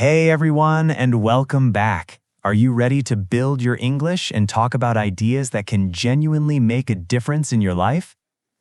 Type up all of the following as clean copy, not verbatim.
Hey everyone, and welcome back. Are you ready to build your English and talk about ideas that can genuinely make a difference in your life?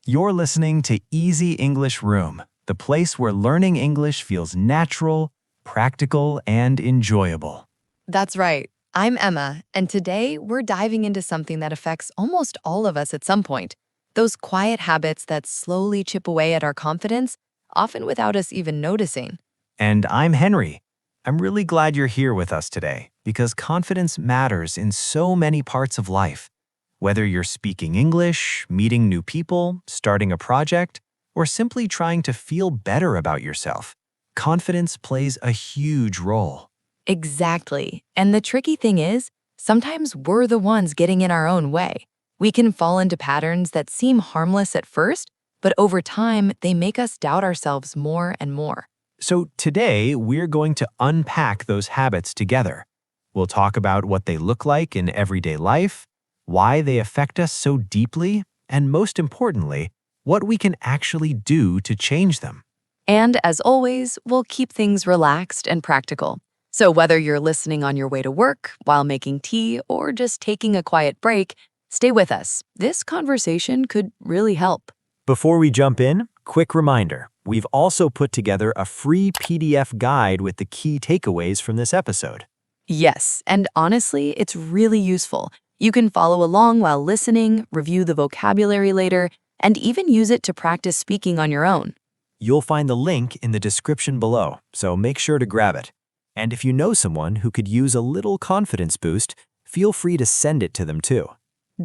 You're listening to Easy English Room, the place where learning English feels natural, practical, and enjoyable. That's right. I'm Emma, and today we're diving into something that affects almost all of us at some point. Those quiet habits that slowly chip away at our confidence, often without us even noticing. And I'm Henry. I'm really glad you're here with us today because confidence matters in so many parts of life. Whether you're speaking English, meeting new people, starting a project, or simply trying to feel better about yourself, confidence plays a huge role. Exactly. And the tricky thing is, sometimes we're the ones getting in our own way. We can fall into patterns that seem harmless at first, but over time, they make us doubt ourselves more and more. So today, we're going to unpack those habits together. We'll talk about what they look like in everyday life, why they affect us so deeply, and most importantly, what we can actually do to change them. And as always, we'll keep things relaxed and practical. So whether you're listening on your way to work, while making tea, or just taking a quiet break, stay with us. This conversation could really help. Before we jump in, quick reminder, we've also put together a free PDF guide with the key takeaways from this episode. Yes, and honestly, it's really useful. You can follow along while listening, review the vocabulary later, and even use it to practice speaking on your own. You'll find the link in the description below, so make sure to grab it. And if you know someone who could use a little confidence boost, feel free to send it to them too.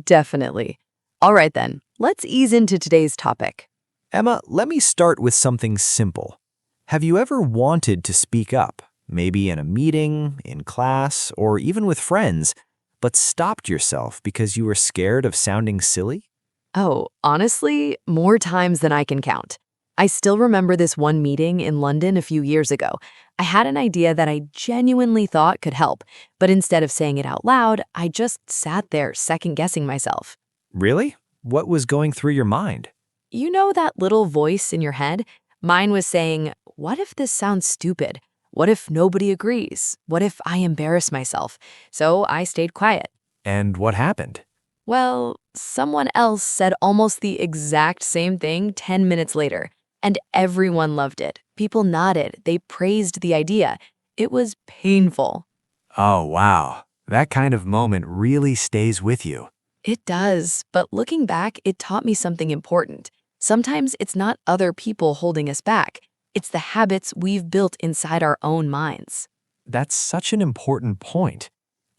Definitely. All right then, let's ease into today's topic. Emma, let me start with something simple. Have you ever wanted to speak up, maybe in a meeting, in class, or even with friends, but stopped yourself because you were scared of sounding silly? Oh, honestly, more times than I can count. I still remember this one meeting in London a few years ago. I had an idea that I genuinely thought could help, but instead of saying it out loud, I just sat there second-guessing myself. Really? What was going through your mind? You know that little voice in your head? Mine was saying, what if this sounds stupid? What if nobody agrees? What if I embarrass myself? So I stayed quiet. And what happened? Well, someone else said almost the exact same thing 10 minutes later, and everyone loved it. People nodded, they praised the idea. It was painful. Oh, wow. That kind of moment really stays with you. It does, but looking back, it taught me something important. Sometimes it's not other people holding us back. It's the habits we've built inside our own minds. That's such an important point.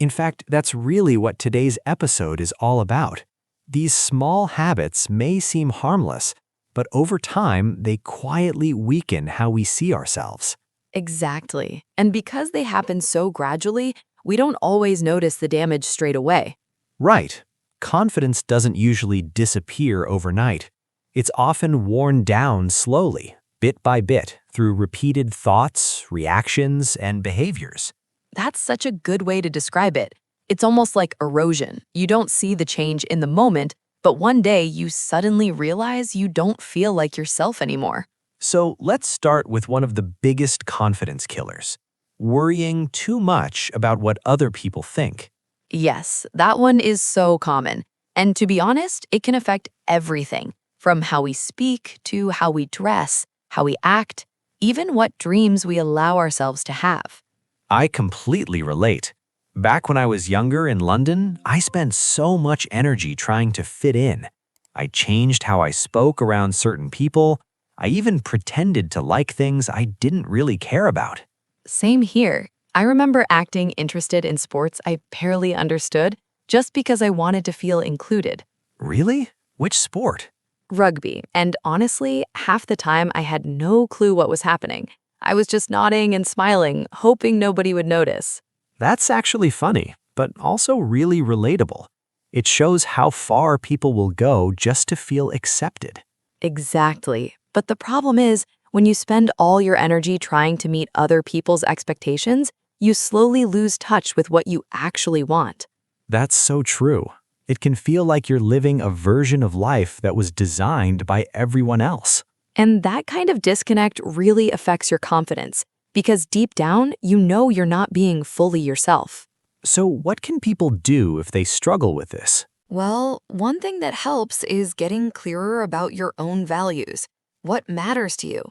In fact, that's really what today's episode is all about. These small habits may seem harmless, but over time, they quietly weaken how we see ourselves. Exactly. And because they happen so gradually, we don't always notice the damage straight away. Right. Confidence doesn't usually disappear overnight. It's often worn down slowly, bit by bit, through repeated thoughts, reactions, and behaviors. That's such a good way to describe it. It's almost like erosion. You don't see the change in the moment, but one day you suddenly realize you don't feel like yourself anymore. So let's start with one of the biggest confidence killers, worrying too much about what other people think. Yes, that one is so common. And to be honest, it can affect everything, from how we speak to how we dress, how we act, even what dreams we allow ourselves to have. I completely relate. Back when I was younger in London, I spent so much energy trying to fit in. I changed how I spoke around certain people. I even pretended to like things I didn't really care about. Same here. I remember acting interested in sports I barely understood just because I wanted to feel included. Really? Which sport? Rugby, and honestly, half the time I had no clue what was happening. I was just nodding and smiling, hoping nobody would notice. That's actually funny, but also really relatable. It shows how far people will go just to feel accepted. Exactly. But the problem is, when you spend all your energy trying to meet other people's expectations, you slowly lose touch with what you actually want. That's so true. It can feel like you're living a version of life that was designed by everyone else. And that kind of disconnect really affects your confidence, because deep down, you know you're not being fully yourself. So, what can people do if they struggle with this? Well, one thing that helps is getting clearer about your own values. What matters to you?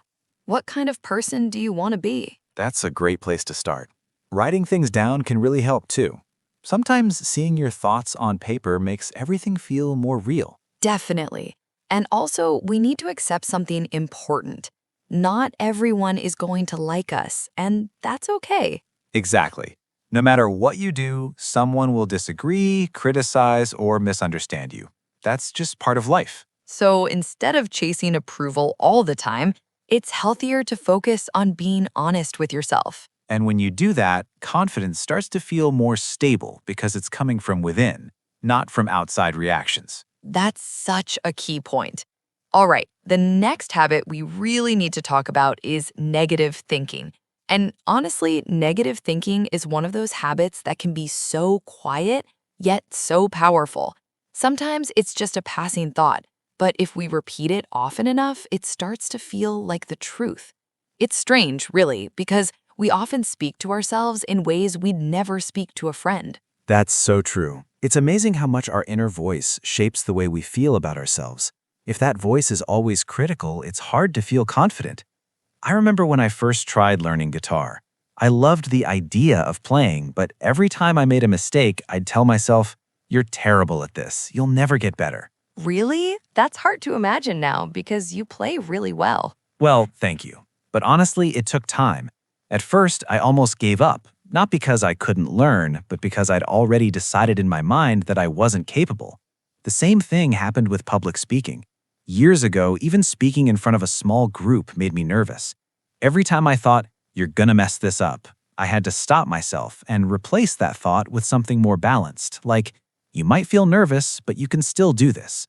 What kind of person do you want to be? That's a great place to start. Writing things down can really help too. Sometimes seeing your thoughts on paper makes everything feel more real. Definitely. And also, we need to accept something important. Not everyone is going to like us, and that's okay. Exactly. No matter what you do, someone will disagree, criticize, or misunderstand you. That's just part of life. So instead of chasing approval all the time, it's healthier to focus on being honest with yourself. And when you do that, confidence starts to feel more stable because it's coming from within, not from outside reactions. That's such a key point. All right, the next habit we really need to talk about is negative thinking. And honestly, negative thinking is one of those habits that can be so quiet, yet so powerful. Sometimes it's just a passing thought, but if we repeat it often enough, it starts to feel like the truth. It's strange, really, because we often speak to ourselves in ways we'd never speak to a friend. That's so true. It's amazing how much our inner voice shapes the way we feel about ourselves. If that voice is always critical, it's hard to feel confident. I remember when I first tried learning guitar. I loved the idea of playing, but every time I made a mistake, I'd tell myself, "You're terrible at this. You'll never get better." Really? That's hard to imagine now because you play really well. Well, thank you. But honestly, it took time. At first, I almost gave up, not because I couldn't learn, but because I'd already decided in my mind that I wasn't capable. The same thing happened with public speaking. Years ago, even speaking in front of a small group made me nervous. Every time I thought, "You're gonna mess this up," I had to stop myself and replace that thought with something more balanced, like, "You might feel nervous, but you can still do this."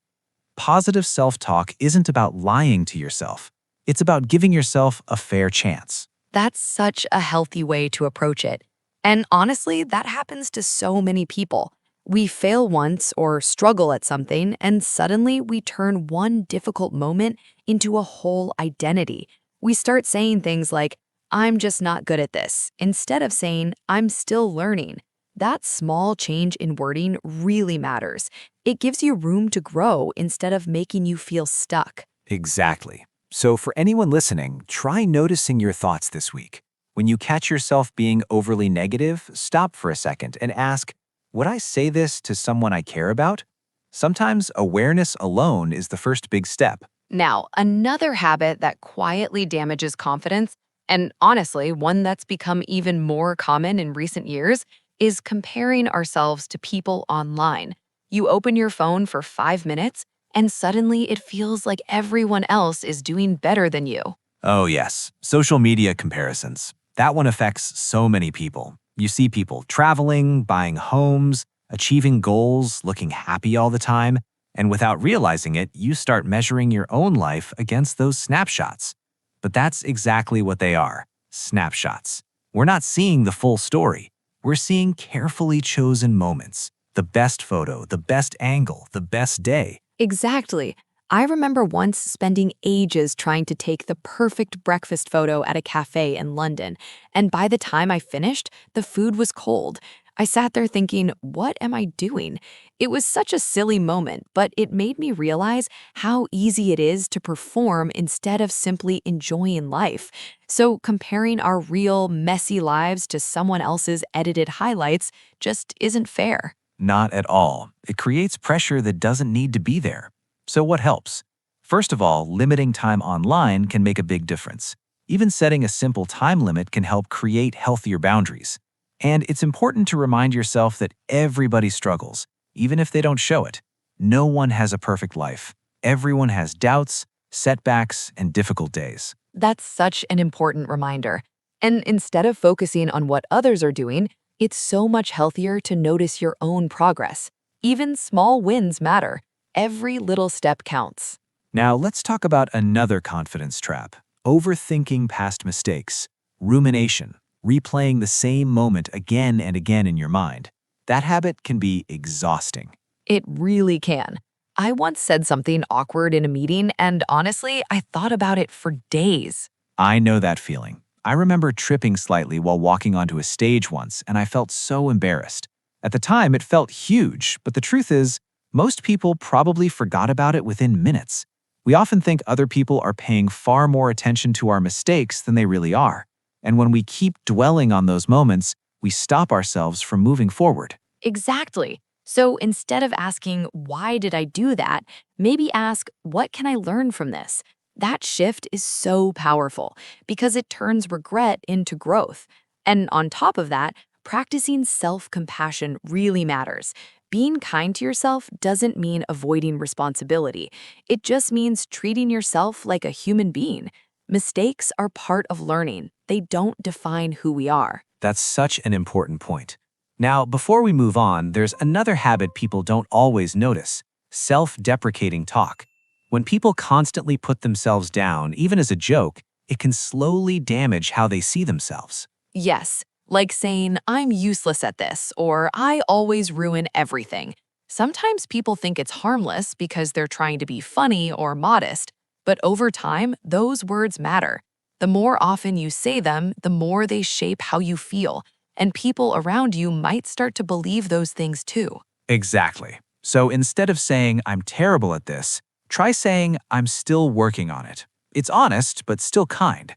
Positive self-talk isn't about lying to yourself. It's about giving yourself a fair chance. That's such a healthy way to approach it. And honestly, that happens to so many people. We fail once or struggle at something, and suddenly we turn one difficult moment into a whole identity. We start saying things like, "I'm just not good at this," instead of saying, "I'm still learning." That small change in wording really matters. It gives you room to grow instead of making you feel stuck. Exactly. So for anyone listening, try noticing your thoughts this week. When you catch yourself being overly negative, stop for a second and ask, "Would I say this to someone I care about?" Sometimes awareness alone is the first big step. Now, another habit that quietly damages confidence, and honestly, one that's become even more common in recent years, is comparing ourselves to people online. You open your phone for 5 minutes, and suddenly it feels like everyone else is doing better than you. Oh yes, social media comparisons. That one affects so many people. You see people traveling, buying homes, achieving goals, looking happy all the time, and without realizing it, you start measuring your own life against those snapshots. But that's exactly what they are, snapshots. We're not seeing the full story. We're seeing carefully chosen moments, the best photo, the best angle, the best day. Exactly. I remember once spending ages trying to take the perfect breakfast photo at a cafe in London, and by the time I finished, the food was cold. I sat there thinking, what am I doing? It was such a silly moment, but it made me realize how easy it is to perform instead of simply enjoying life. So comparing our real, messy lives to someone else's edited highlights just isn't fair. Not at all. It creates pressure that doesn't need to be there. So what helps? First of all, limiting time online can make a big difference. Even setting a simple time limit can help create healthier boundaries. And it's important to remind yourself that everybody struggles, even if they don't show it. No one has a perfect life. Everyone has doubts, setbacks, and difficult days. That's such an important reminder. And instead of focusing on what others are doing, it's so much healthier to notice your own progress. Even small wins matter. Every little step counts. Now, let's talk about another confidence trap: overthinking past mistakes, rumination, replaying the same moment again and again in your mind. That habit can be exhausting. It really can. I once said something awkward in a meeting, and honestly, I thought about it for days. I know that feeling. I remember tripping slightly while walking onto a stage once, and I felt so embarrassed. At the time, it felt huge, but the truth is, most people probably forgot about it within minutes. We often think other people are paying far more attention to our mistakes than they really are. And when we keep dwelling on those moments, we stop ourselves from moving forward. Exactly. So instead of asking, why did I do that? Maybe ask, what can I learn from this? That shift is so powerful because it turns regret into growth. And on top of that, practicing self-compassion really matters. Being kind to yourself doesn't mean avoiding responsibility. It just means treating yourself like a human being. Mistakes are part of learning. They don't define who we are. That's such an important point. Now, before we move on, there's another habit people don't always notice: self-deprecating talk. When people constantly put themselves down, even as a joke, it can slowly damage how they see themselves. Yes, like saying, I'm useless at this, or I always ruin everything. Sometimes people think it's harmless because they're trying to be funny or modest, but over time, those words matter. The more often you say them, the more they shape how you feel, and people around you might start to believe those things too. Exactly. So instead of saying, I'm terrible at this, try saying, I'm still working on it. It's honest, but still kind.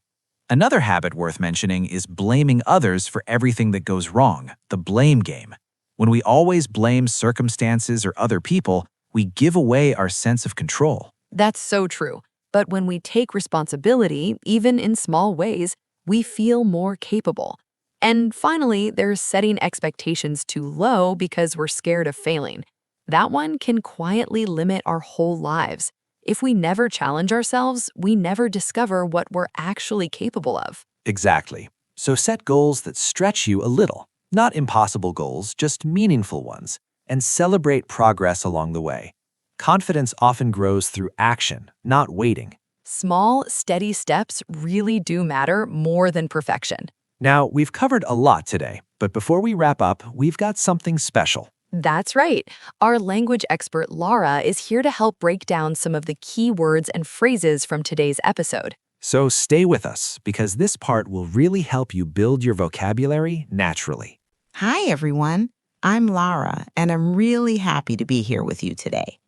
Another habit worth mentioning is blaming others for everything that goes wrong, the blame game. When we always blame circumstances or other people, we give away our sense of control. That's so true. But when we take responsibility, even in small ways, we feel more capable. And finally, there's setting expectations too low because we're scared of failing. That one can quietly limit our whole lives. If we never challenge ourselves, we never discover what we're actually capable of. Exactly. So set goals that stretch you a little. Not impossible goals, just meaningful ones. And celebrate progress along the way. Confidence often grows through action, not waiting. Small, steady steps really do matter more than perfection. Now, we've covered a lot today, but before we wrap up, we've got something special. That's right. Our language expert Laura is here to help break down some of the key words and phrases from today's episode. So stay with us, because this part will really help you build your vocabulary naturally. Hi, everyone. I'm Lara, and I'm really happy to be here with you today.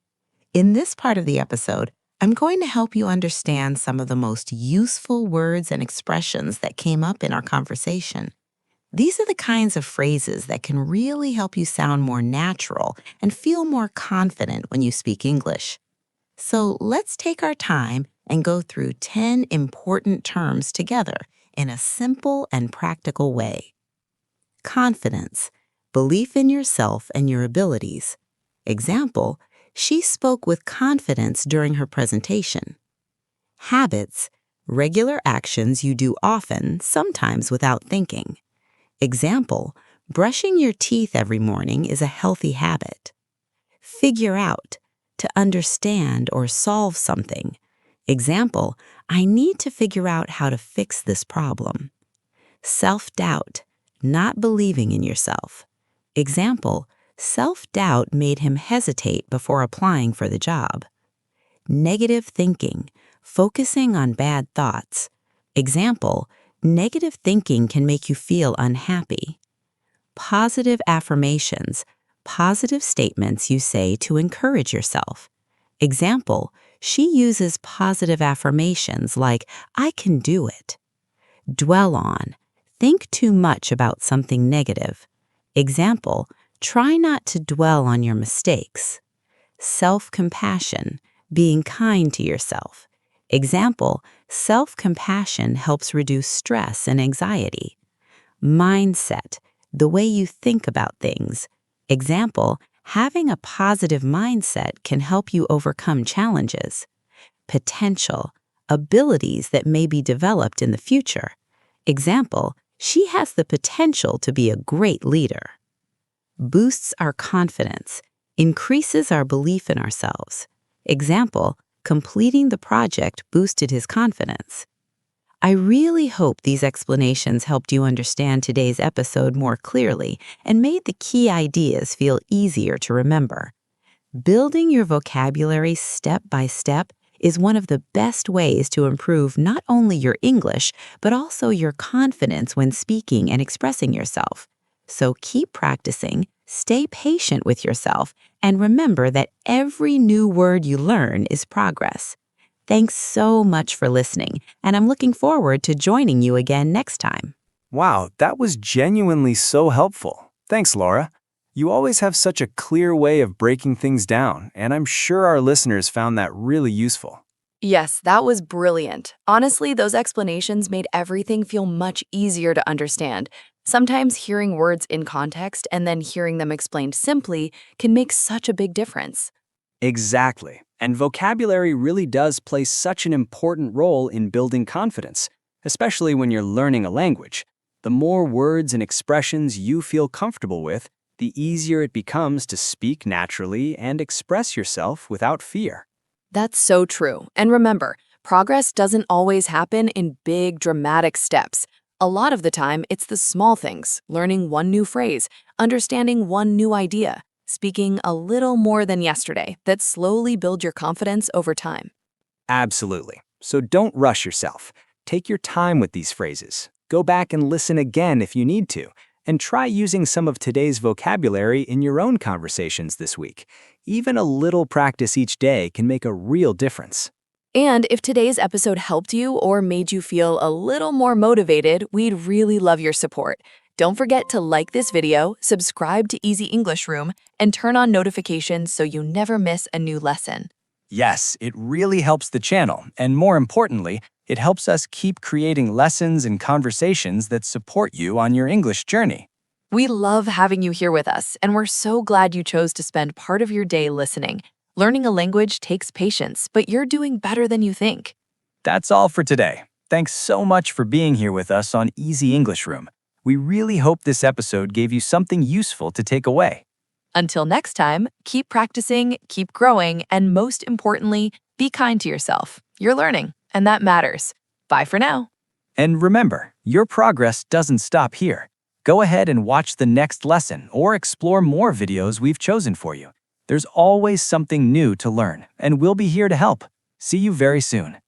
In this part of the episode, I'm going to help you understand some of the most useful words and expressions that came up in our conversation. These are the kinds of phrases that can really help you sound more natural and feel more confident when you speak English. So let's take our time and go through 10 important terms together in a simple and practical way. Confidence, belief in yourself and your abilities. Example, she spoke with confidence during her presentation. Habits, regular actions you do often, sometimes without thinking. Example, brushing your teeth every morning is a healthy habit. Figure out, to understand or solve something. Example, I need to figure out how to fix this problem. Self-doubt, not believing in yourself. Example, self-doubt made him hesitate before applying for the job. Negative thinking, focusing on bad thoughts. Example, negative thinking can make you feel unhappy. Positive affirmations, positive statements you say to encourage yourself. Example, she uses positive affirmations like, I can do it. Dwell on, think too much about something negative. Example, try not to dwell on your mistakes. Self-compassion, being kind to yourself. Example, self-compassion helps reduce stress and anxiety. Mindset, the way you think about things. Example, having a positive mindset can help you overcome challenges. Potential, abilities that may be developed in the future. Example, she has the potential to be a great leader. Boosts our confidence, increases our belief in ourselves. Example, completing the project boosted his confidence. I really hope these explanations helped you understand today's episode more clearly and made the key ideas feel easier to remember. Building your vocabulary step by step is one of the best ways to improve not only your English, but also your confidence when speaking and expressing yourself. So keep practicing, stay patient with yourself, and remember that every new word you learn is progress. Thanks so much for listening, and I'm looking forward to joining you again next time. Wow, that was genuinely so helpful. Thanks, Laura. You always have such a clear way of breaking things down, and I'm sure our listeners found that really useful. Yes, that was brilliant. Honestly, those explanations made everything feel much easier to understand. Sometimes hearing words in context and then hearing them explained simply can make such a big difference. Exactly. And vocabulary really does play such an important role in building confidence, especially when you're learning a language. The more words and expressions you feel comfortable with, the easier it becomes to speak naturally and express yourself without fear. That's so true. And remember, progress doesn't always happen in big, dramatic steps. A lot of the time, it's the small things, learning one new phrase, understanding one new idea, speaking a little more than yesterday, that slowly build your confidence over time. Absolutely. So don't rush yourself. Take your time with these phrases. Go back and listen again if you need to, and try using some of today's vocabulary in your own conversations this week. Even a little practice each day can make a real difference. And if today's episode helped you or made you feel a little more motivated, we'd really love your support. Don't forget to like this video, subscribe to Easy English Room, and turn on notifications so you never miss a new lesson. Yes, it really helps the channel, and more importantly, it helps us keep creating lessons and conversations that support you on your English journey. We love having you here with us, and we're so glad you chose to spend part of your day listening. Learning a language takes patience, but you're doing better than you think. That's all for today. Thanks so much for being here with us on Easy English Room. We really hope this episode gave you something useful to take away. Until next time, keep practicing, keep growing, and most importantly, be kind to yourself. You're learning, and that matters. Bye for now. And remember, your progress doesn't stop here. Go ahead and watch the next lesson or explore more videos we've chosen for you. There's always something new to learn, and we'll be here to help. See you very soon.